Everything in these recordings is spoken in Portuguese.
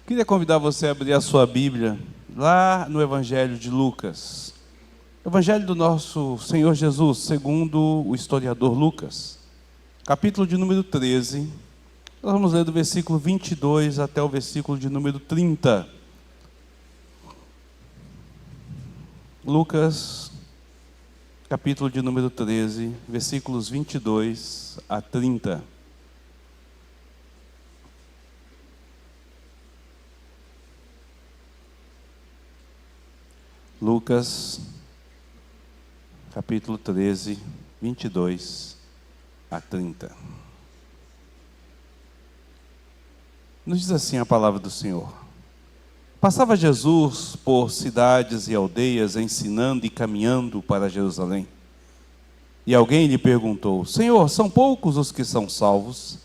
Queria convidar você a abrir a sua Bíblia lá no Evangelho de Lucas. Evangelho do nosso Senhor Jesus, segundo o historiador Lucas. Capítulo de número 13. Nós vamos ler do versículo 22 até o versículo de número 30. Lucas, capítulo de número 13, versículos 22 a 30. Lucas, capítulo 13, 22 a 30. Nos diz assim a palavra do Senhor. Passava Jesus por cidades e aldeias, ensinando e caminhando para Jerusalém. E alguém lhe perguntou: Senhor, são poucos os que são salvos?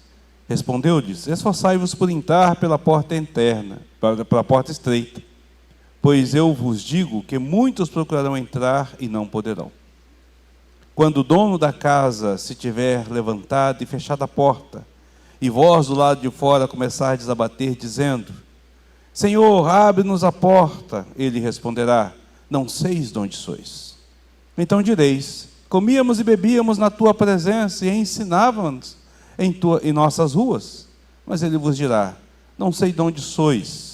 Respondeu-lhes: Esforçai-vos por entrar pela porta interna, pela porta estreita. Pois eu vos digo que muitos procurarão entrar e não poderão. Quando o dono da casa se tiver levantado e fechado a porta, e vós do lado de fora começardes a bater, dizendo: Senhor, abre-nos a porta, ele responderá: Não seis de onde sois. Então direis: Comíamos e bebíamos na tua presença e ensinávamos em nossas ruas. Mas ele vos dirá: Não sei de onde sois.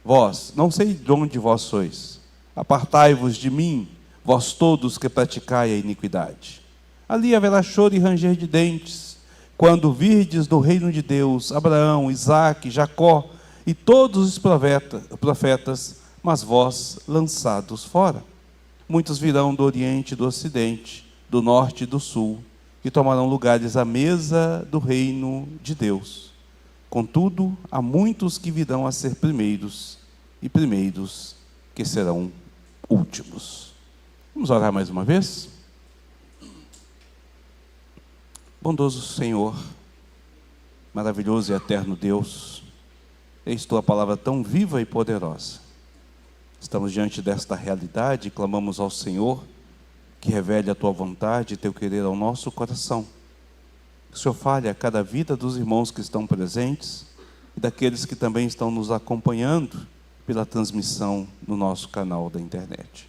Vós, não sei de onde vós sois. Apartai-vos de mim, vós todos que praticai a iniquidade. Ali haverá choro e ranger de dentes, quando virdes do reino de Deus Abraão, Isaque, Jacó e todos os profetas, mas vós lançados fora. Muitos virão do oriente e do ocidente, do norte e do sul, e tomarão lugares à mesa do reino de Deus. Contudo, há muitos que virão a ser primeiros, e primeiros que serão últimos. Vamos orar mais uma vez? Bondoso Senhor, maravilhoso e eterno Deus, eis tua palavra tão viva e poderosa. Estamos diante desta realidade e clamamos ao Senhor que revele a tua vontade e teu querer ao nosso coração. Que o Senhor fale a cada vida dos irmãos que estão presentes e daqueles que também estão nos acompanhando pela transmissão no nosso canal da internet.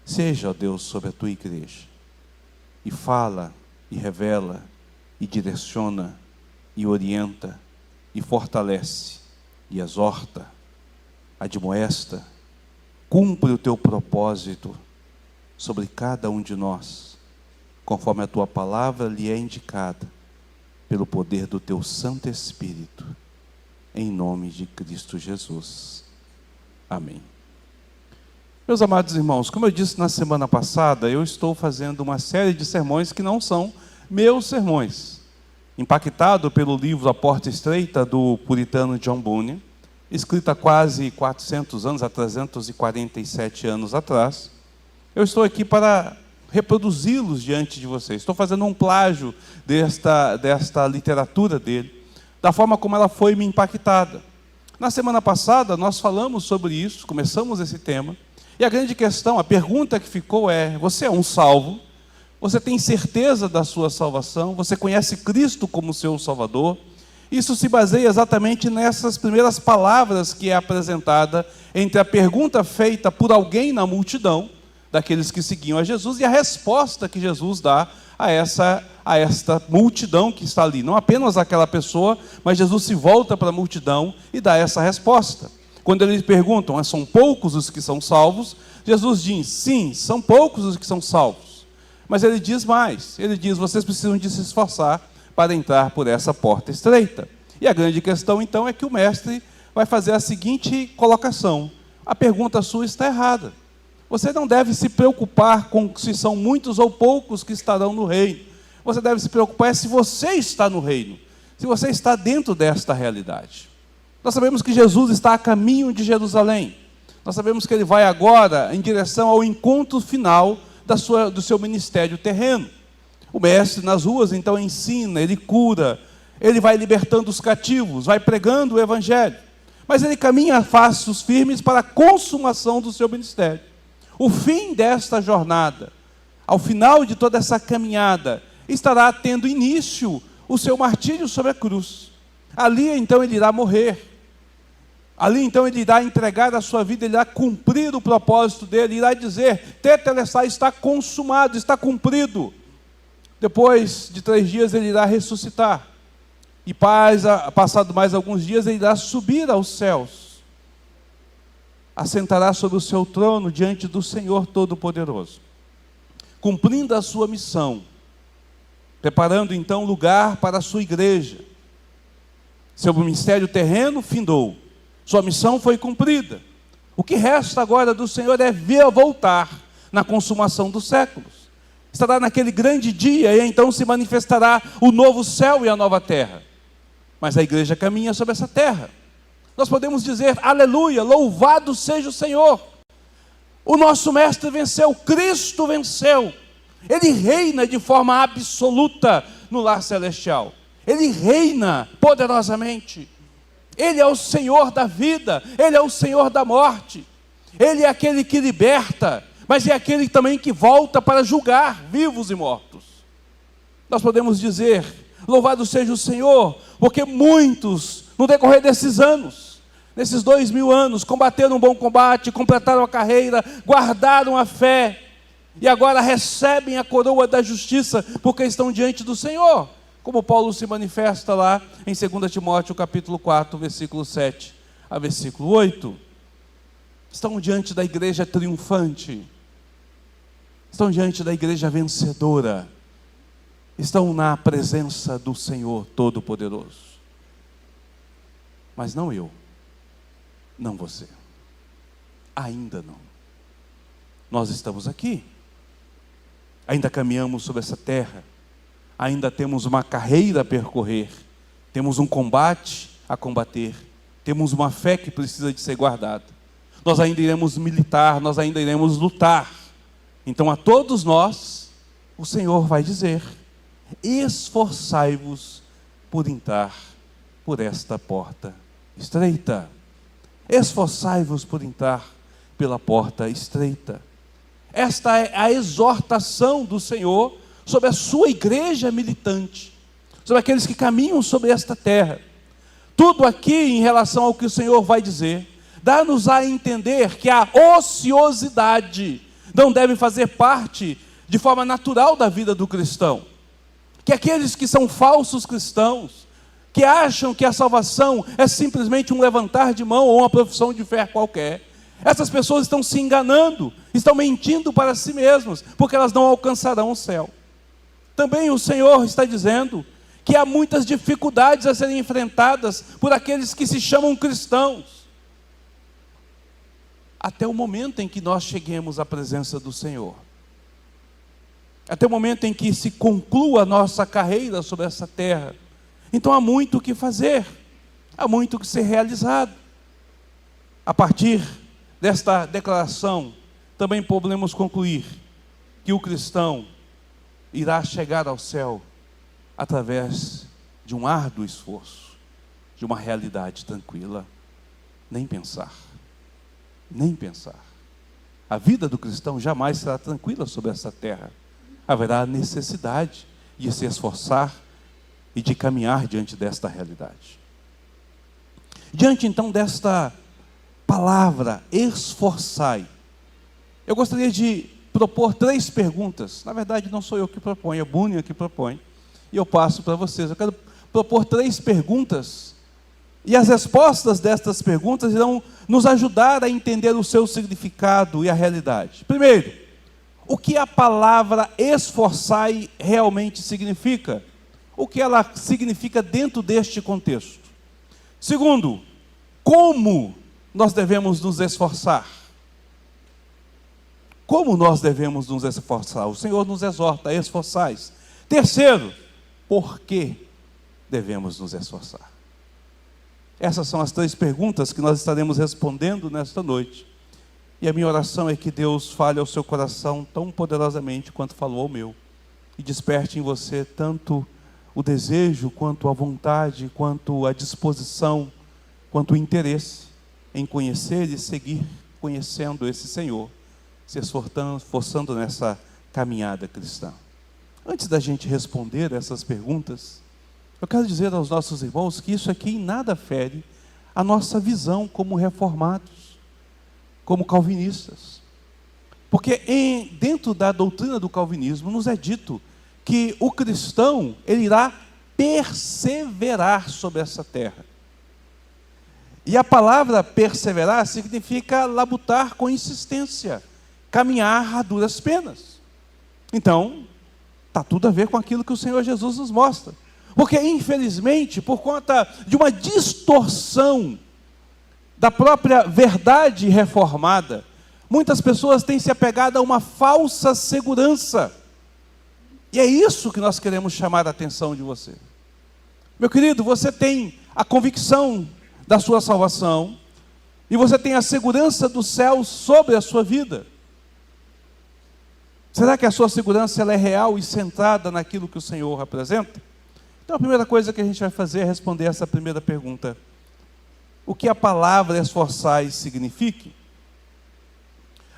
Seja, ó Deus, sobre a tua igreja, e fala, e revela, e direciona, e orienta, e fortalece, e exorta, admoesta, cumpre o teu propósito sobre cada um de nós, conforme a tua palavra lhe é indicada, pelo poder do teu Santo Espírito, em nome de Cristo Jesus. Amém. Meus amados irmãos, como eu disse na semana passada, eu estou fazendo uma série de sermões que não são meus sermões. Impactado pelo livro A Porta Estreita, do puritano John Bunyan, escrito há quase 400 anos, há 347 anos atrás, eu estou aqui para reproduzi-los diante de vocês. Estou fazendo um plágio desta literatura dele, da forma como ela foi me impactada. Na semana passada, nós falamos sobre isso, começamos esse tema, e a grande questão, a pergunta que ficou é: você é um salvo? Você tem certeza da sua salvação? Você conhece Cristo como seu Salvador? Isso se baseia exatamente nessas primeiras palavras que é apresentada entre a pergunta feita por alguém na multidão, daqueles que seguiam a Jesus, e a resposta que Jesus dá a esta multidão que está ali. Não apenas aquela pessoa, mas Jesus se volta para a multidão e dá essa resposta. Quando eles perguntam: são poucos os que são salvos? Jesus diz: sim, são poucos os que são salvos. Mas ele diz mais, ele diz: vocês precisam de se esforçar para entrar por essa porta estreita. E a grande questão então é que o mestre vai fazer a seguinte colocação: a pergunta sua está errada. Você não deve se preocupar com se são muitos ou poucos que estarão no reino. Você deve se preocupar se você está no reino, se você está dentro desta realidade. Nós sabemos que Jesus está a caminho de Jerusalém. Nós sabemos que ele vai agora em direção ao encontro final do seu ministério terreno. O mestre nas ruas então ensina, ele cura, ele vai libertando os cativos, vai pregando o evangelho. Mas ele caminha a passos firmes para a consumação do seu ministério. O fim desta jornada, ao final de toda essa caminhada, estará tendo início o seu martírio sobre a cruz. Ali então ele irá morrer. Ali então ele irá entregar a sua vida, ele irá cumprir o propósito dele, irá dizer, tetelestai, está consumado, está cumprido. Depois de 3 dias ele irá ressuscitar. E passado mais alguns dias ele irá subir aos céus. Assentará sobre o seu trono diante do Senhor Todo-Poderoso. Cumprindo a sua missão. Preparando então lugar para a sua igreja. Seu ministério terreno findou. Sua missão foi cumprida. O que resta agora do Senhor é ver voltar na consumação dos séculos. Estará naquele grande dia e então se manifestará o novo céu e a nova terra. Mas a igreja caminha sobre essa terra. Nós podemos dizer, aleluia, louvado seja o Senhor. O nosso mestre venceu, Cristo venceu. Ele reina de forma absoluta no lar celestial. Ele reina poderosamente. Ele é o Senhor da vida, Ele é o Senhor da morte. Ele é aquele que liberta, mas é aquele também que volta para julgar vivos e mortos. Nós podemos dizer, louvado seja o Senhor, porque muitos, no decorrer desses anos, nesses 2000 anos, combateram um bom combate, completaram a carreira, guardaram a fé, e agora recebem a coroa da justiça, porque estão diante do Senhor. Como Paulo se manifesta lá em 2 Timóteo capítulo 4, versículo 7 a versículo 8. Estão diante da igreja triunfante. Estão diante da igreja vencedora. Estão na presença do Senhor Todo-Poderoso. Mas não eu. Não você. Ainda não. Nós estamos aqui. Ainda caminhamos sobre essa terra. Ainda temos uma carreira a percorrer, temos um combate a combater, temos uma fé que precisa de ser guardada. Nós ainda iremos militar, nós ainda iremos lutar. Então a todos nós, o Senhor vai dizer, esforçai-vos por entrar por esta porta estreita. Esforçai-vos por entrar pela porta estreita. Esta é a exortação do Senhor sobre a sua igreja militante, sobre aqueles que caminham sobre esta terra. Tudo aqui em relação ao que o Senhor vai dizer, dá-nos a entender que a ociosidade não deve fazer parte de forma natural da vida do cristão. Que aqueles que são falsos cristãos, que acham que a salvação é simplesmente um levantar de mão ou uma profissão de fé qualquer, essas pessoas estão se enganando, estão mentindo para si mesmas, porque elas não alcançarão o céu. Também o Senhor está dizendo que há muitas dificuldades a serem enfrentadas por aqueles que se chamam cristãos. Até o momento em que nós cheguemos à presença do Senhor. Até o momento em que se conclua a nossa carreira sobre essa terra. Então há muito o que fazer. Há muito o que ser realizado. A partir desta declaração, também podemos concluir que o cristão irá chegar ao céu através de um árduo esforço, de uma realidade tranquila. Nem pensar. Nem pensar. A vida do cristão jamais será tranquila sobre essa terra. Haverá necessidade de se esforçar e de caminhar diante desta realidade. Diante então desta palavra, esforçai, eu gostaria de propor 3 perguntas. Na verdade não sou eu que proponho, é Bunyan que propõe, e eu passo para vocês. Eu quero propor 3 perguntas, e as respostas destas perguntas irão nos ajudar a entender o seu significado e a realidade. Primeiro, o que a palavra esforçai realmente significa? O que ela significa dentro deste contexto? Segundo, como nós devemos nos esforçar? Como nós devemos nos esforçar? O Senhor nos exorta, esforçais. Terceiro, por que devemos nos esforçar? Essas são as 3 perguntas que nós estaremos respondendo nesta noite. E a minha oração é que Deus fale ao seu coração tão poderosamente quanto falou ao meu. E desperte em você tanto o desejo, quanto a vontade, quanto a disposição, quanto o interesse em conhecer e seguir conhecendo esse Senhor, se esforçando nessa caminhada cristã. Antes da gente responder essas perguntas, eu quero dizer aos nossos irmãos que isso aqui em nada fere a nossa visão como reformados, como calvinistas. Porque dentro da doutrina do calvinismo nos é dito que o cristão, ele irá perseverar sobre essa terra. E a palavra perseverar significa labutar com insistência, caminhar a duras penas. Então, está tudo a ver com aquilo que o Senhor Jesus nos mostra. Porque, infelizmente, por conta de uma distorção da própria verdade reformada, muitas pessoas têm se apegado a uma falsa segurança. E é isso que nós queremos chamar a atenção de você. Meu querido, você tem a convicção da sua salvação, e você tem a segurança do céu sobre a sua vida. Será que a sua segurança ela é real e centrada naquilo que o Senhor apresenta? Então a primeira coisa que a gente vai fazer é responder essa primeira pergunta. O que a palavra esforçai significa?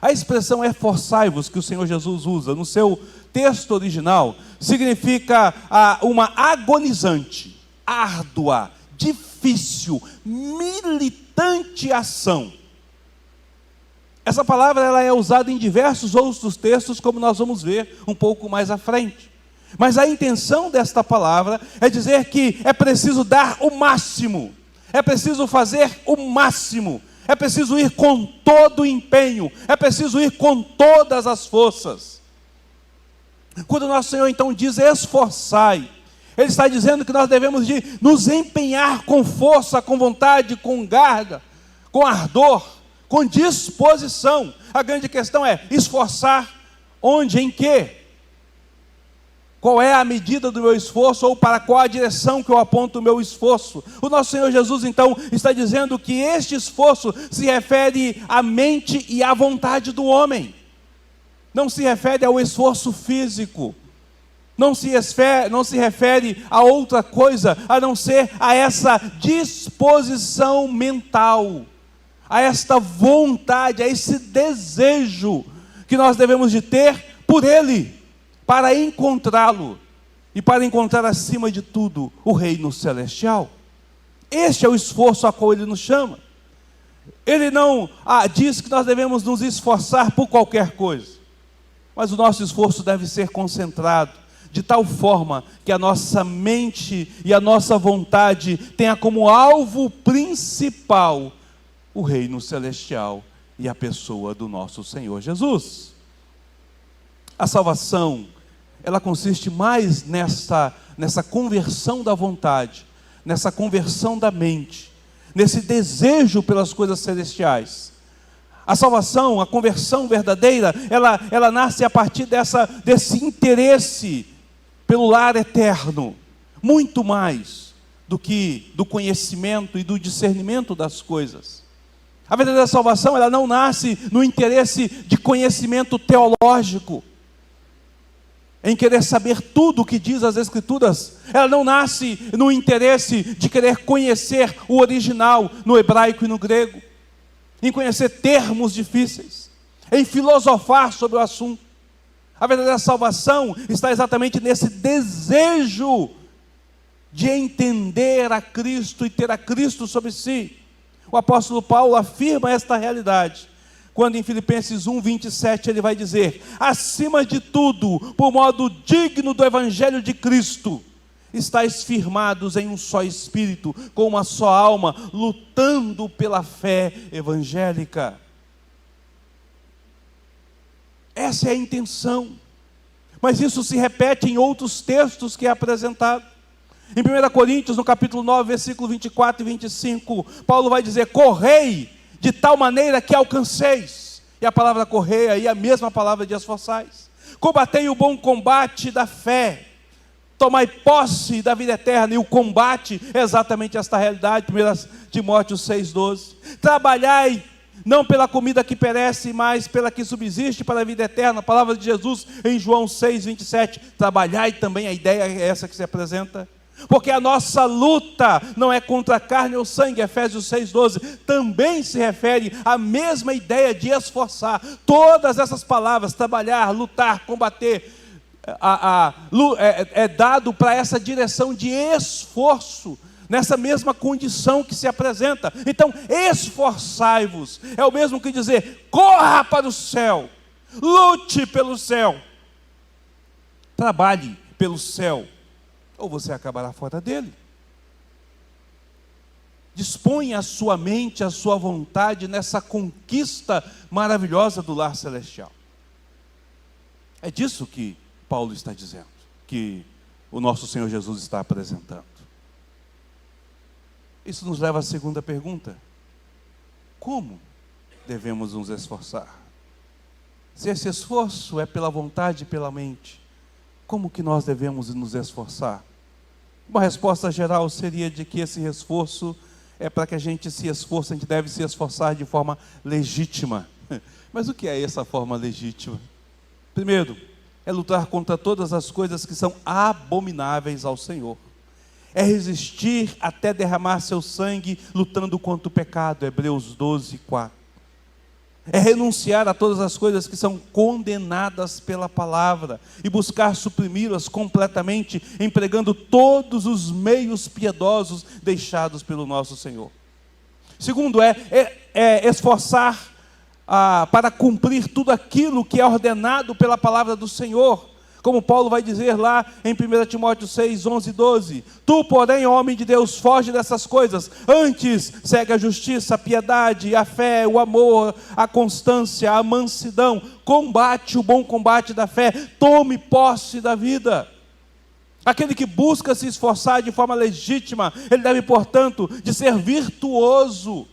A expressão esforçai-vos que o Senhor Jesus usa no seu texto original significa uma agonizante, árdua, difícil, militante ação. Essa palavra ela é usada em diversos outros textos, como nós vamos ver um pouco mais à frente. Mas a intenção desta palavra é dizer que é preciso dar o máximo, é preciso fazer o máximo, é preciso ir com todo o empenho, é preciso ir com todas as forças. Quando o nosso Senhor então diz esforçai, Ele está dizendo que nós devemos de nos empenhar com força, com vontade, com garra, com ardor, com disposição. A grande questão é esforçar onde, em quê? Qual é a medida do meu esforço ou para qual a direção que eu aponto o meu esforço? O nosso Senhor Jesus então está dizendo que este esforço se refere à mente e à vontade do homem. Não se refere ao esforço físico. Não se refere a outra coisa, a não ser a essa disposição mental, a esta vontade, a esse desejo que nós devemos de ter por Ele, para encontrá-lo e para encontrar acima de tudo o reino celestial. Este é o esforço a qual Ele nos chama. Ele não diz que nós devemos nos esforçar por qualquer coisa, mas o nosso esforço deve ser concentrado de tal forma que a nossa mente e a nossa vontade tenha como alvo principal o reino celestial e a pessoa do nosso Senhor Jesus. A salvação, ela consiste mais nessa conversão da vontade, nessa conversão da mente, nesse desejo pelas coisas celestiais. A salvação, a conversão verdadeira, ela nasce a partir desse interesse pelo lar eterno, muito mais do que do conhecimento e do discernimento das coisas. A verdadeira salvação, ela não nasce no interesse de conhecimento teológico, em querer saber tudo o que diz as Escrituras. Ela não nasce no interesse de querer conhecer o original no hebraico e no grego, em conhecer termos difíceis, em filosofar sobre o assunto. A verdadeira salvação está exatamente nesse desejo de entender a Cristo e ter a Cristo sobre si. O apóstolo Paulo afirma esta realidade, quando em Filipenses 1:27 ele vai dizer: acima de tudo, por modo digno do Evangelho de Cristo, estáis firmados em um só Espírito, com uma só alma, lutando pela fé evangélica. Essa é a intenção, mas isso se repete em outros textos que é apresentado. Em 1 Coríntios, no capítulo 9, versículo 24 e 25, Paulo vai dizer: correi de tal maneira que alcanceis. E a palavra correr aí é a mesma palavra de esforçais. Combatei o bom combate da fé, tomai posse da vida eterna. E o combate é exatamente esta realidade, 1 Timóteo 6,12. Trabalhai não pela comida que perece, mas pela que subsiste para a vida eterna. A palavra de Jesus em João 6:27. Trabalhai também, a ideia é essa que se apresenta. Porque a nossa luta não é contra a carne ou sangue, Efésios 6,12, também se refere à mesma ideia de esforçar. Todas essas palavras, trabalhar, lutar, combater, é dado para essa direção de esforço, nessa mesma condição que se apresenta. Então, esforçai-vos, é o mesmo que dizer, corra para o céu, lute pelo céu, trabalhe pelo céu, ou você acabará fora dele. Disponha a sua mente, a sua vontade nessa conquista maravilhosa do lar celestial. É disso que Paulo está dizendo, que o nosso Senhor Jesus está apresentando. Isso nos leva à segunda pergunta: como devemos nos esforçar? Se esse esforço é pela vontade e pela mente, como que nós devemos nos esforçar? Uma resposta geral seria de que esse esforço é para que a gente se esforce, a gente deve se esforçar de forma legítima. Mas o que é essa forma legítima? Primeiro, é lutar contra todas as coisas que são abomináveis ao Senhor. É resistir até derramar seu sangue, lutando contra o pecado, Hebreus 12, 4. É renunciar a todas as coisas que são condenadas pela palavra e buscar suprimi-las completamente, empregando todos os meios piedosos deixados pelo nosso Senhor. Segundo, é esforçar para cumprir tudo aquilo que é ordenado pela palavra do Senhor. Como Paulo vai dizer lá em 1 Timóteo 6, 11 e 12. Tu, porém, homem de Deus, foge dessas coisas. Antes, segue a justiça, a piedade, a fé, o amor, a constância, a mansidão. Combate o bom combate da fé. Tome posse da vida. Aquele que busca se esforçar de forma legítima, ele deve, portanto, de ser virtuoso.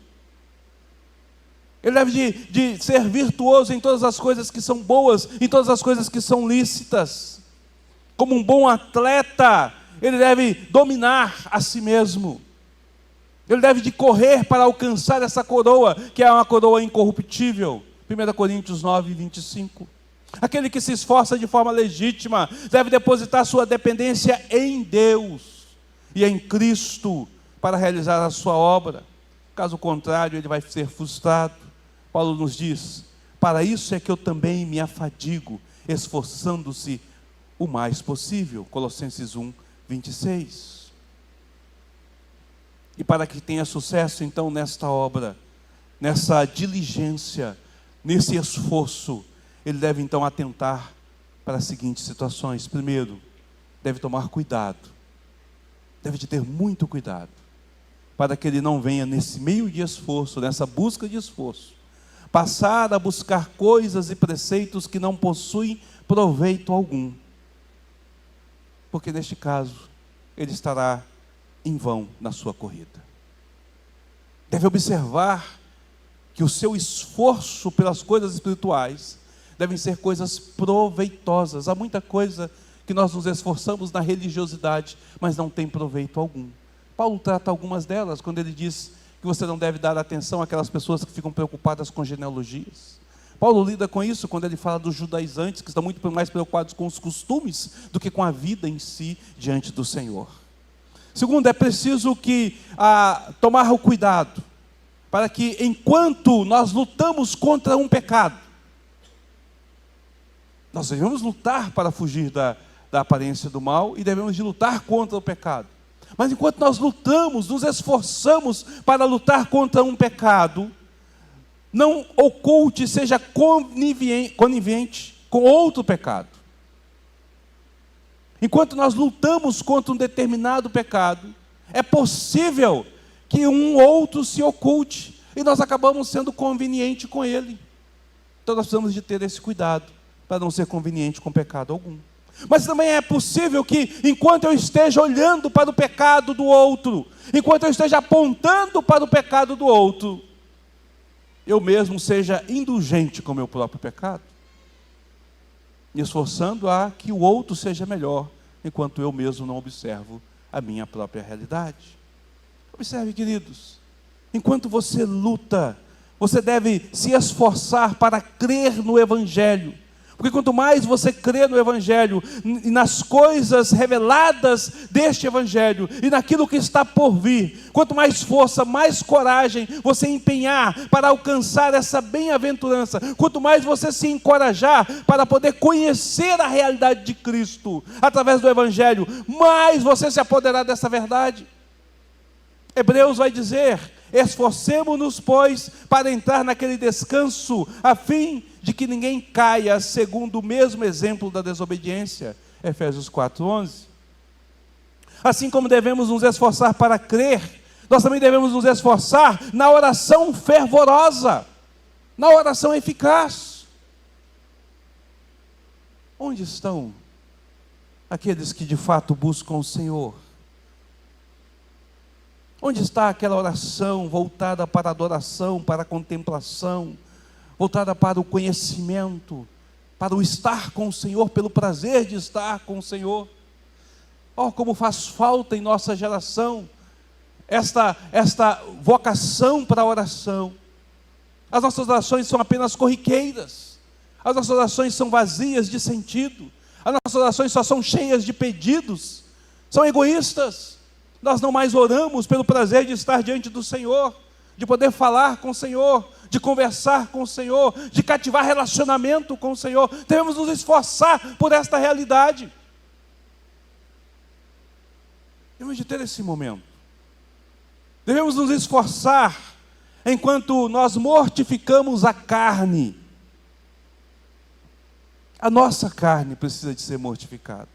Ele deve de ser virtuoso em todas as coisas que são boas, em todas as coisas que são lícitas. Como um bom atleta, ele deve dominar a si mesmo. Ele deve de correr para alcançar essa coroa, que é uma coroa incorruptível. 1 Coríntios 9, 25. Aquele que se esforça de forma legítima, deve depositar sua dependência em Deus e em Cristo, para realizar a sua obra. Caso contrário, ele vai ser frustrado. Paulo nos diz, para isso é que eu também me afadigo, esforçando-se o mais possível. Colossenses 1, 26. E para que tenha sucesso então nesta obra, nessa diligência, nesse esforço, ele deve então atentar para as seguintes situações. Primeiro, deve tomar cuidado, deve de ter muito cuidado, para que ele não venha nesse meio de esforço, nessa busca de esforço, passar a buscar coisas e preceitos que não possuem proveito algum. Porque neste caso, ele estará em vão na sua corrida. Deve observar que o seu esforço pelas coisas espirituais devem ser coisas proveitosas. Há muita coisa que nós nos esforçamos na religiosidade, mas não tem proveito algum. Paulo trata algumas delas, quando ele diz que você não deve dar atenção àquelas pessoas que ficam preocupadas com genealogias. Paulo lida com isso quando ele fala dos judaizantes, que estão muito mais preocupados com os costumes do que com a vida em si diante do Senhor. Segundo, é preciso tomar o cuidado, para que enquanto nós lutamos contra um pecado, nós devemos lutar para fugir da aparência do mal e devemos de lutar contra o pecado. Mas enquanto nós lutamos, nos esforçamos para lutar contra um pecado, não oculte, seja conivente com outro pecado. Enquanto nós lutamos contra um determinado pecado, é possível que um outro se oculte, e nós acabamos sendo conveniente com ele. Então nós precisamos de ter esse cuidado, para não ser conveniente com pecado algum. Mas também é possível que, enquanto eu esteja olhando para o pecado do outro, enquanto eu esteja apontando para o pecado do outro, eu mesmo seja indulgente com o meu próprio pecado, me esforçando a que o outro seja melhor, enquanto eu mesmo não observo a minha própria realidade. Observe, queridos, enquanto você luta, você deve se esforçar para crer no Evangelho. Porque quanto mais você crê no Evangelho, e nas coisas reveladas deste Evangelho, e naquilo que está por vir, quanto mais força, mais coragem você empenhar para alcançar essa bem-aventurança, quanto mais você se encorajar para poder conhecer a realidade de Cristo, através do Evangelho, mais você se apoderar dessa verdade. Hebreus vai dizer: esforcemo-nos, pois, para entrar naquele descanso, a fim de que ninguém caia segundo o mesmo exemplo da desobediência. Efésios 4:11. Assim como devemos nos esforçar para crer, nós também devemos nos esforçar na oração fervorosa, na oração eficaz. Onde estão aqueles que de fato buscam o Senhor? Onde está aquela oração voltada para a adoração, para a contemplação, voltada para o conhecimento, para o estar com o Senhor, pelo prazer de estar com o Senhor? Oh, como faz falta em nossa geração esta vocação para a oração. As nossas orações são apenas corriqueiras, as nossas orações são vazias de sentido, as nossas orações só são cheias de pedidos, são egoístas. Nós não mais oramos pelo prazer de estar diante do Senhor, de poder falar com o Senhor, de conversar com o Senhor, de cativar relacionamento com o Senhor. Devemos nos esforçar por esta realidade. Devemos de ter esse momento. Devemos nos esforçar enquanto nós mortificamos a carne. A nossa carne precisa de ser mortificada.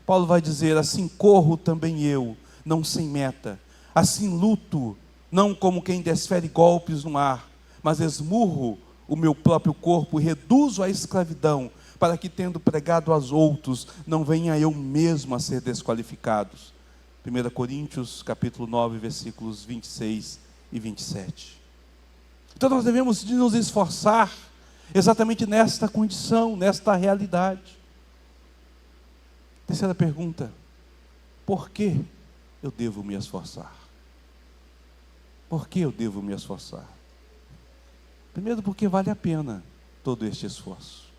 Paulo vai dizer: assim corro também eu, não sem meta, assim luto, não como quem desfere golpes no ar, mas esmurro o meu próprio corpo e reduzo à escravidão, para que, tendo pregado aos outros, não venha eu mesmo a ser desqualificado. 1 Coríntios capítulo 9, versículos 26 e 27. Então nós devemos de nos esforçar exatamente nesta condição, nesta realidade. Terceira pergunta: por que eu devo me esforçar? Por que eu devo me esforçar? Primeiro, porque vale a pena todo este esforço.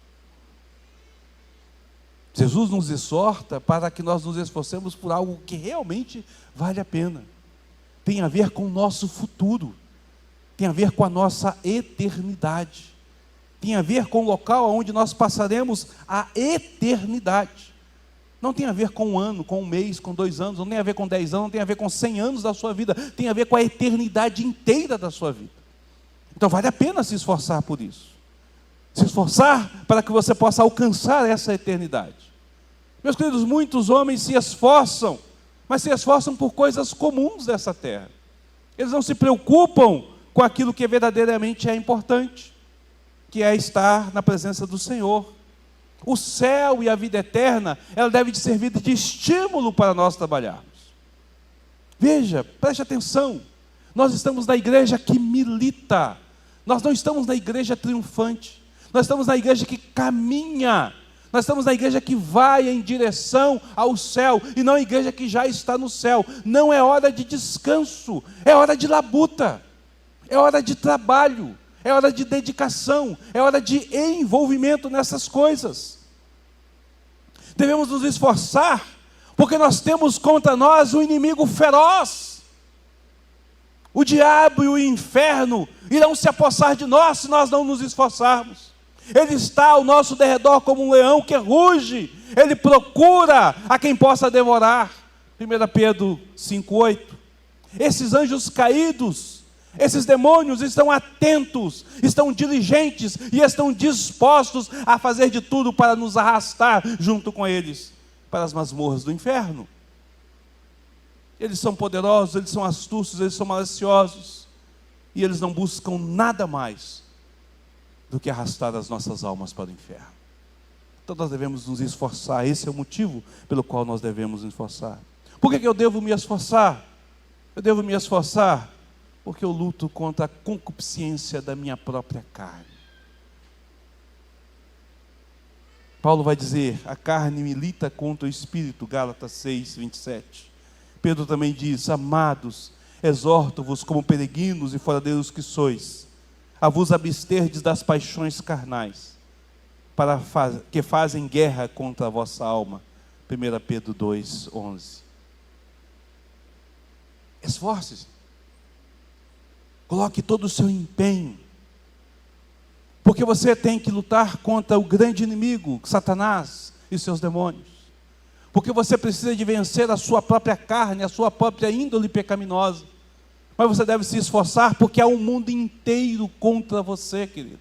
Jesus nos exorta para que nós nos esforcemos por algo que realmente vale a pena. Tem a ver com o nosso futuro, tem a ver com a nossa eternidade, tem a ver com o local onde nós passaremos a eternidade. Não tem a ver com um ano, com um mês, com 2 anos, não tem a ver com 10 anos, não tem a ver com 100 anos da sua vida, tem a ver com a eternidade inteira da sua vida. Então vale a pena se esforçar por isso. Se esforçar para que você possa alcançar essa eternidade. Meus queridos, muitos homens se esforçam, mas se esforçam por coisas comuns dessa terra. Eles não se preocupam com aquilo que verdadeiramente é importante, que é estar na presença do Senhor. O céu e a vida eterna, ela deve servir de estímulo para nós trabalharmos. Veja, preste atenção, nós estamos na igreja que milita, nós não estamos na igreja triunfante, nós estamos na igreja que caminha, nós estamos na igreja que vai em direção ao céu, e não a igreja que já está no céu. Não é hora de descanso, é hora de labuta, é hora de trabalho, é hora de dedicação, é hora de envolvimento nessas coisas. Devemos nos esforçar, porque nós temos contra nós um inimigo feroz. O diabo e o inferno irão se apossar de nós se nós não nos esforçarmos. Ele está ao nosso derredor como um leão que ruge, ele procura a quem possa devorar. 1 Pedro 5,8. Esses anjos caídos, esses demônios estão atentos, estão diligentes e estão dispostos a fazer de tudo para nos arrastar junto com eles para as masmorras do inferno. Eles são poderosos, eles são astutos, eles são maliciosos, e eles não buscam nada mais do que arrastar as nossas almas para o inferno. Então nós devemos nos esforçar. Esse é o motivo pelo qual nós devemos nos esforçar. Por que eu devo me esforçar? Eu devo me esforçar porque eu luto contra a concupiscência da minha própria carne. Paulo vai dizer: a carne milita contra o espírito, Gálatas 6, 27. Pedro também diz: amados, exorto-vos como peregrinos e foradeiros que sois, a vos absterdes das paixões carnais, que fazem guerra contra a vossa alma. 1 Pedro 2, 11. Esforce-se. Coloque todo o seu empenho, porque você tem que lutar contra o grande inimigo, Satanás e seus demônios, porque você precisa de vencer a sua própria carne, a sua própria índole pecaminosa, Mas você deve se esforçar porque há um mundo inteiro contra você, querido.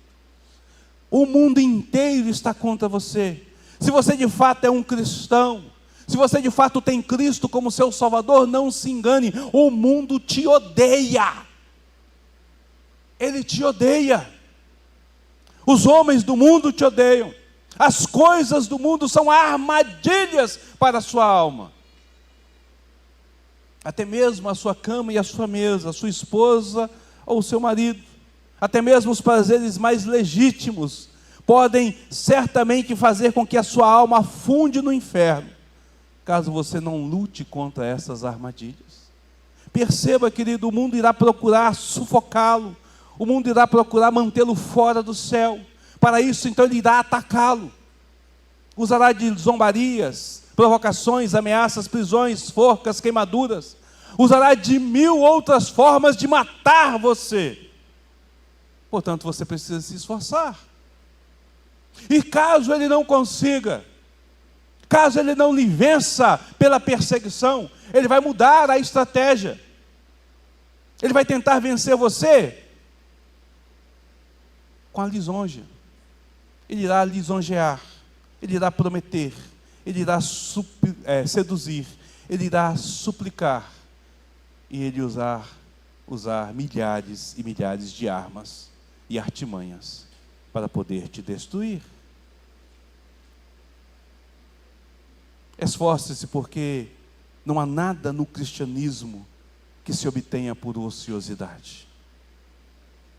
O mundo inteiro está contra você. Se você de fato é um cristão, se você de fato tem Cristo como seu Salvador, não se engane, o mundo te odeia. Ele te odeia. Os homens do mundo te odeiam. As coisas do mundo são armadilhas para a sua alma. Até mesmo a sua cama e a sua mesa, a sua esposa ou o seu marido, até mesmo os prazeres mais legítimos, podem certamente fazer com que a sua alma afunde no inferno, caso você não lute contra essas armadilhas. Perceba, querido, o mundo irá procurar sufocá-lo, o mundo irá procurar mantê-lo fora do céu. Para isso, então, ele irá atacá-lo. Usará de zombarias, provocações, ameaças, prisões, forcas, queimaduras. Usará de 1000 outras formas de matar você. Portanto, você precisa se esforçar. E caso ele não consiga, caso ele não lhe vença pela perseguição, ele vai mudar a estratégia. Ele vai tentar vencer você com a lisonja. Ele irá lisonjear, ele irá prometer, ele irá seduzir, ele irá suplicar, e ele usar milhares e milhares de armas e artimanhas para poder te destruir. Esforce-se, porque não há nada no cristianismo que se obtenha por ociosidade.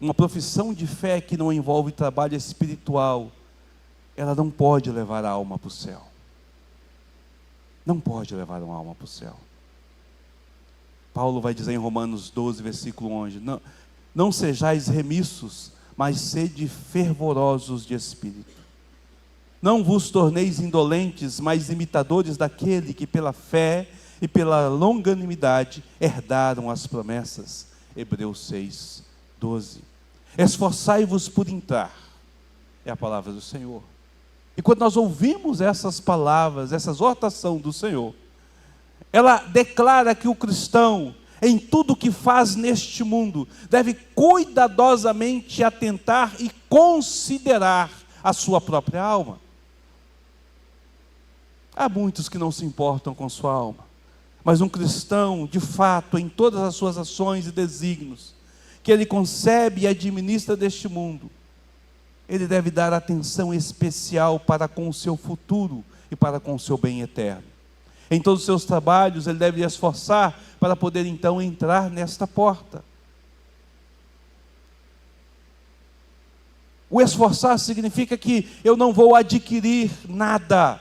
Uma profissão de fé que não envolve trabalho espiritual, ela não pode levar a alma para o céu. Não pode levar uma alma para o céu. Paulo vai dizer em Romanos 12, versículo 11, não sejais remissos, mas sede fervorosos de espírito. Não vos torneis indolentes, mas imitadores daquele que pela fé e pela longanimidade herdaram as promessas. Hebreus 6, 12. Esforçai-vos por entrar, é a palavra do Senhor. E quando nós ouvimos essas palavras, essa exortação do Senhor, ela declara que o cristão, em tudo que faz neste mundo, deve cuidadosamente atentar e considerar a sua própria alma. Há muitos que não se importam com sua alma, mas um cristão, de fato, em todas as suas ações e desígnios, que ele concebe e administra deste mundo, ele deve dar atenção especial para com o seu futuro e para com o seu bem eterno. Em todos os seus trabalhos, ele deve esforçar para poder então entrar nesta porta. O esforçar significa que eu não vou adquirir nada,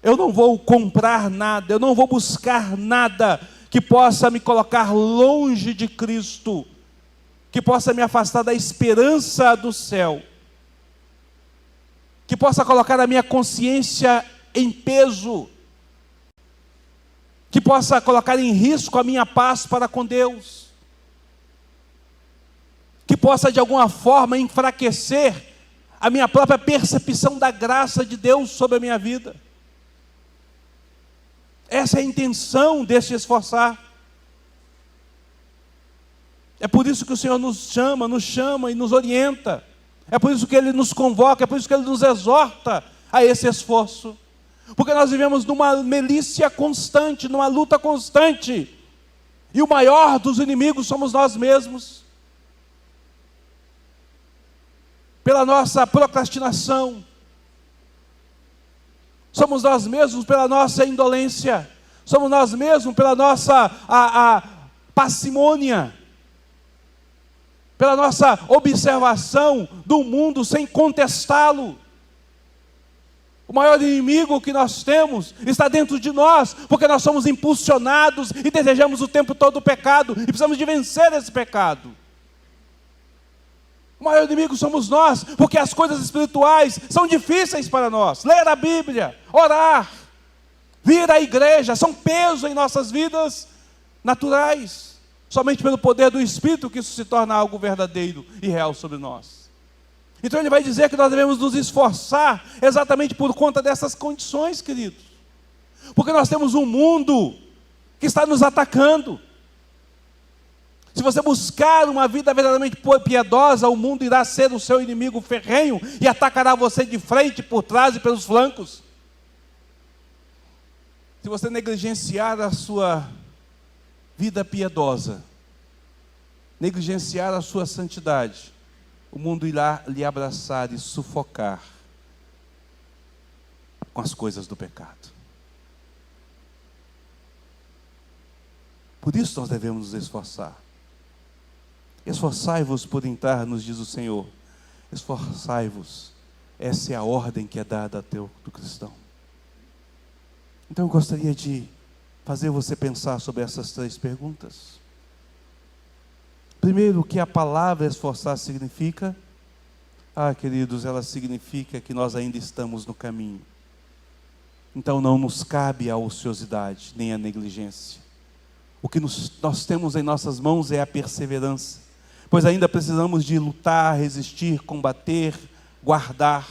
eu não vou comprar nada, eu não vou buscar nada que possa me colocar longe de Cristo, que possa me afastar da esperança do céu, que possa colocar a minha consciência em peso, que possa colocar em risco a minha paz para com Deus, que possa de alguma forma enfraquecer a minha própria percepção da graça de Deus sobre a minha vida. Essa é a intenção desse esforçar. É por isso que o Senhor nos chama e nos orienta. É por isso que Ele nos convoca, é por isso que Ele nos exorta a esse esforço. Porque nós vivemos numa milícia constante, numa luta constante. E o maior dos inimigos somos nós mesmos. Pela nossa procrastinação. Somos nós mesmos pela nossa indolência. Somos nós mesmos pela nossa parcimônia. Pela nossa observação do mundo sem contestá-lo. O maior inimigo que nós temos está dentro de nós, porque nós somos impulsionados e desejamos o tempo todo o pecado, e precisamos de vencer esse pecado. O maior inimigo somos nós, porque as coisas espirituais são difíceis para nós. Ler a Bíblia, orar, vir à igreja, são peso em nossas vidas naturais. Somente pelo poder do Espírito que isso se torna algo verdadeiro e real sobre nós. Então ele vai dizer que nós devemos nos esforçar exatamente por conta dessas condições, queridos. Porque nós temos um mundo que está nos atacando. Se você buscar uma vida verdadeiramente piedosa, o mundo irá ser o seu inimigo ferrenho e atacará você de frente, por trás e pelos flancos. Se você negligenciar a sua vida piedosa, negligenciar a sua santidade, o mundo irá lhe abraçar e sufocar com as coisas do pecado. Por isso nós devemos nos esforçar. Esforçai-vos por entrar, nos diz o Senhor. Esforçai-vos. Essa é a ordem que é dada do cristão. Então eu gostaria de fazer você pensar sobre essas 3 perguntas. Primeiro, o que a palavra esforçar significa? Queridos, ela significa que nós ainda estamos no caminho. Então não nos cabe a ociosidade, nem a negligência. O que nós temos em nossas mãos é a perseverança, pois ainda precisamos de lutar, resistir, combater, guardar,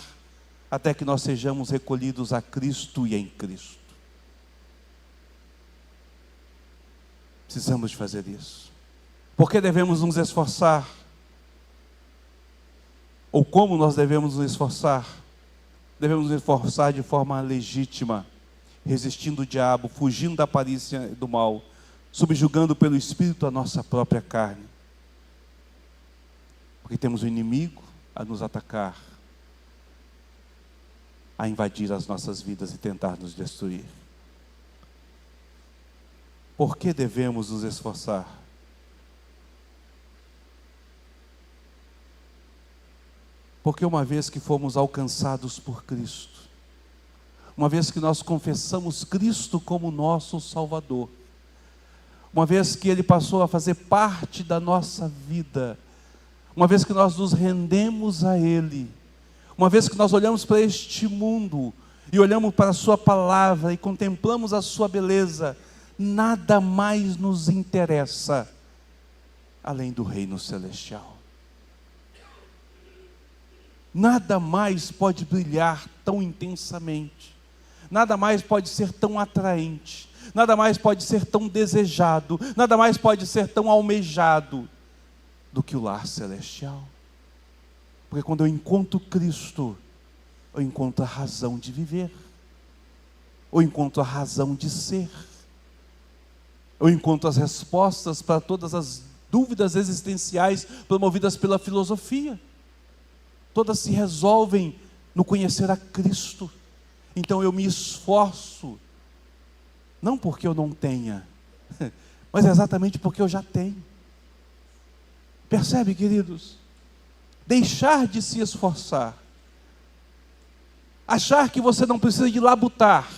até que nós sejamos recolhidos a Cristo e em Cristo. Precisamos de fazer isso. Por que devemos nos esforçar? Ou como nós devemos nos esforçar? Devemos nos esforçar de forma legítima, resistindo o diabo, fugindo da aparência do mal, subjugando pelo Espírito a nossa própria carne. Porque temos o inimigo a nos atacar, a invadir as nossas vidas e tentar nos destruir. Por que devemos nos esforçar? Porque uma vez que fomos alcançados por Cristo, uma vez que nós confessamos Cristo como nosso Salvador, uma vez que Ele passou a fazer parte da nossa vida, uma vez que nós nos rendemos a Ele, uma vez que nós olhamos para este mundo e olhamos para a Sua palavra e contemplamos a Sua beleza, nada mais nos interessa além do reino celestial. Nada mais pode brilhar tão intensamente, nada mais pode ser tão atraente, nada mais pode ser tão desejado, nada mais pode ser tão almejado do que o lar celestial. Porque quando eu encontro Cristo, eu encontro a razão de viver, eu encontro a razão de ser, eu encontro as respostas para todas as dúvidas existenciais promovidas pela filosofia. Todas se resolvem no conhecer a Cristo. Então eu me esforço, não porque eu não tenha, mas exatamente porque eu já tenho. Percebe, queridos? Deixar de se esforçar, achar que você não precisa de labutar,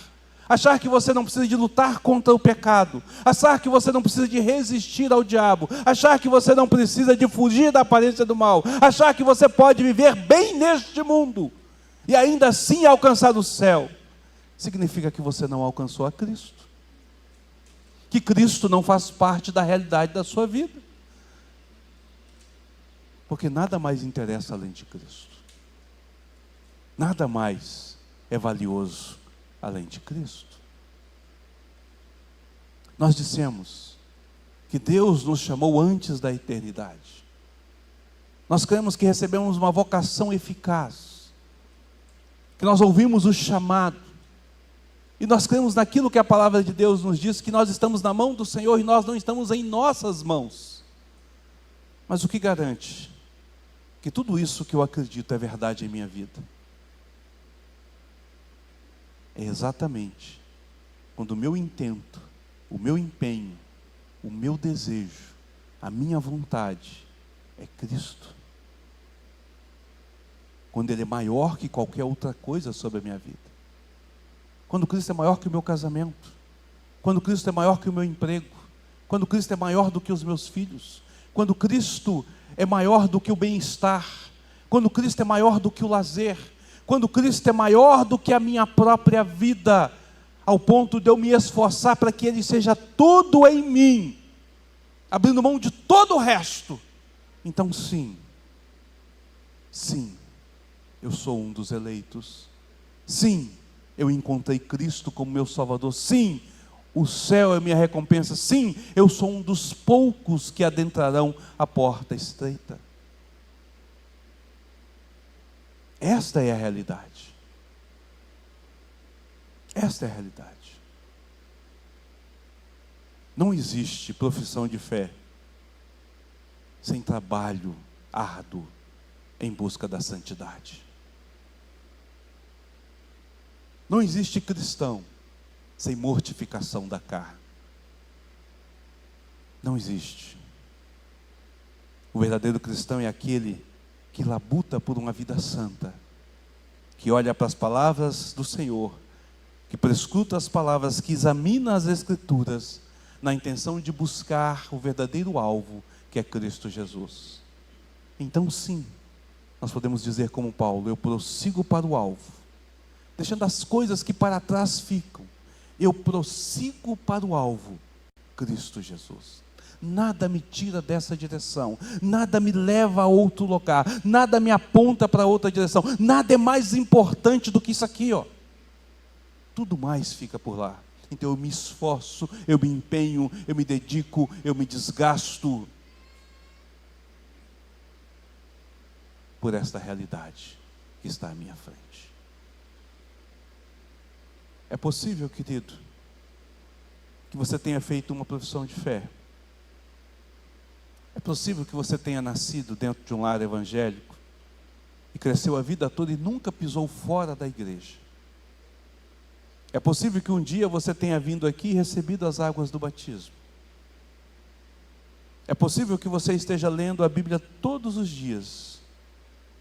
achar que você não precisa de lutar contra o pecado, achar que você não precisa de resistir ao diabo, achar que você não precisa de fugir da aparência do mal, achar que você pode viver bem neste mundo e ainda assim alcançar o céu, significa que você não alcançou a Cristo, que Cristo não faz parte da realidade da sua vida, porque nada mais interessa além de Cristo, nada mais é valioso além de Cristo. Nós dissemos que Deus nos chamou antes da eternidade. Nós cremos que recebemos uma vocação eficaz, que nós ouvimos o chamado, e nós cremos naquilo que a palavra de Deus nos diz, que nós estamos na mão do Senhor e nós não estamos em nossas mãos. Mas o que garante que tudo isso que eu acredito é verdade em minha vida? É exatamente quando o meu intento, o meu empenho, o meu desejo, a minha vontade é Cristo. Quando Ele é maior que qualquer outra coisa sobre a minha vida. Quando Cristo é maior que o meu casamento. Quando Cristo é maior que o meu emprego. Quando Cristo é maior do que os meus filhos. Quando Cristo é maior do que o bem-estar. Quando Cristo é maior do que o lazer. Quando Cristo é maior do que a minha própria vida, ao ponto de eu me esforçar para que Ele seja tudo em mim, abrindo mão de todo o resto, então sim, eu sou um dos eleitos, sim, eu encontrei Cristo como meu Salvador, sim, O céu é minha recompensa. Sim, eu sou um dos poucos que adentrarão a porta estreita. Esta é a realidade. Esta é a realidade. Não existe profissão de fé sem trabalho árduo em busca da santidade. Não existe cristão sem mortificação da carne. Não existe. O verdadeiro cristão é aquele que labuta por uma vida santa, que olha para as palavras do Senhor, que prescruta as palavras, que examina as Escrituras, na intenção de buscar o verdadeiro alvo, que é Cristo Jesus. Então sim, nós podemos dizer como Paulo: eu prossigo para o alvo, deixando as coisas que para trás ficam, eu prossigo para o alvo, Cristo Jesus. Nada me tira dessa direção, nada me leva a outro lugar, nada me aponta para outra direção, nada é mais importante do que isso aqui, ó. Tudo mais fica por lá. Então eu me esforço, eu me empenho, eu me dedico, eu me desgasto por esta realidade que está à minha frente. É possível, querido, que você tenha feito uma profissão de fé. É possível que você tenha nascido dentro de um lar evangélico e cresceu a vida toda e nunca pisou fora da igreja. É possível que um dia você tenha vindo aqui e recebido as águas do batismo. É possível que você esteja lendo a Bíblia todos os dias.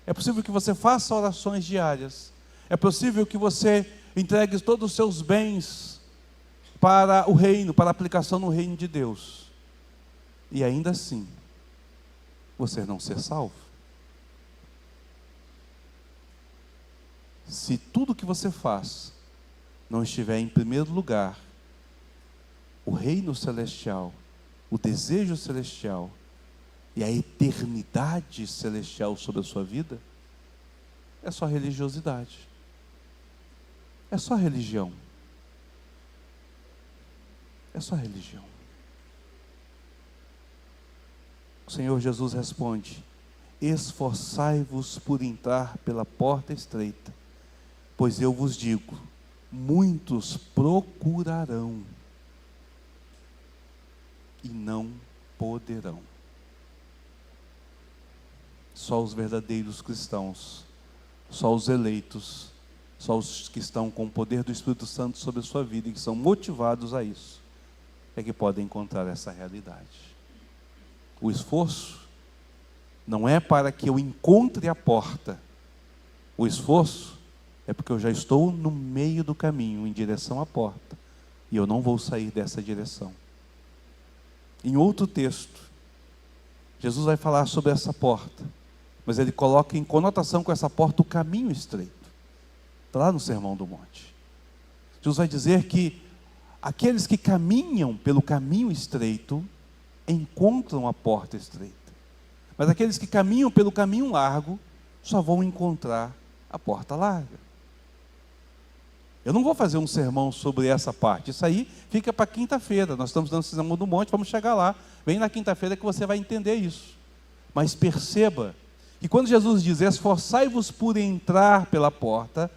É possível que você faça orações diárias. É possível que você entregue todos os seus bens para o reino, para a aplicação no reino de Deus. E ainda assim, você não ser salvo. Se tudo que você faz não estiver em primeiro lugar, o reino celestial, o desejo celestial e a eternidade celestial sobre a sua vida, é só religiosidade. É só religião. É só religião. O Senhor Jesus responde: esforçai-vos por entrar pela porta estreita, pois eu vos digo, muitos procurarão e não poderão. Só os verdadeiros cristãos, só os eleitos, só os que estão com o poder do Espírito Santo sobre a sua vida e que são motivados a isso, é que podem encontrar essa realidade. O esforço não é para que eu encontre a porta. O esforço é porque eu já estou no meio do caminho, em direção à porta, e eu não vou sair dessa direção. Em outro texto, Jesus vai falar sobre essa porta, mas ele coloca em conotação com essa porta o caminho estreito. Está lá no Sermão do Monte. Jesus vai dizer que aqueles que caminham pelo caminho estreito encontram a porta estreita, mas aqueles que caminham pelo caminho largo só vão encontrar a porta larga. Eu não vou fazer um sermão sobre essa parte, isso aí fica para quinta-feira. Nós estamos dando o Sermão do Monte, vamos chegar lá. Vem na quinta-feira que você vai entender isso. Mas perceba que quando Jesus diz: esforçai-vos por entrar pela porta,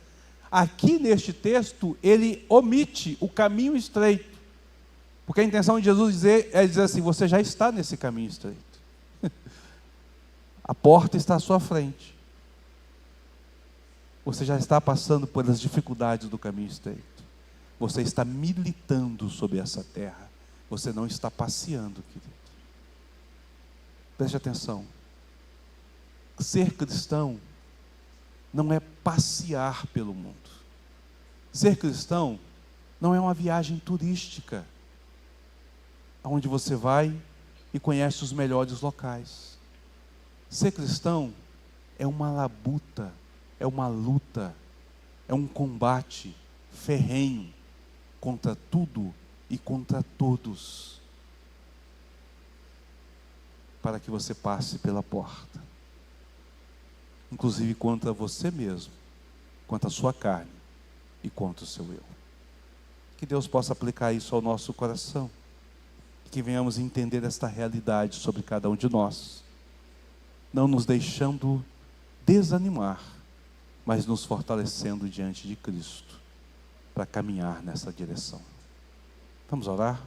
aqui neste texto ele omite o caminho estreito, porque a intenção de Jesus é dizer assim: você já está nesse caminho estreito. A porta está à sua frente. Você já está passando pelas dificuldades do caminho estreito. Você está militando sobre essa terra. Você não está passeando, querido. Preste atenção. Ser cristão não é passear pelo mundo. Ser cristão não é uma viagem turística, onde você vai e conhece os melhores locais. Ser cristão é uma labuta, é uma luta, é um combate ferrenho contra tudo e contra todos, para que você passe pela porta, inclusive contra você mesmo, contra a sua carne e contra o seu eu. Que Deus possa aplicar isso ao nosso coração. Que venhamos entender esta realidade sobre cada um de nós. Não nos deixando desanimar, mas nos fortalecendo diante de Cristo, para caminhar nessa direção. Vamos orar?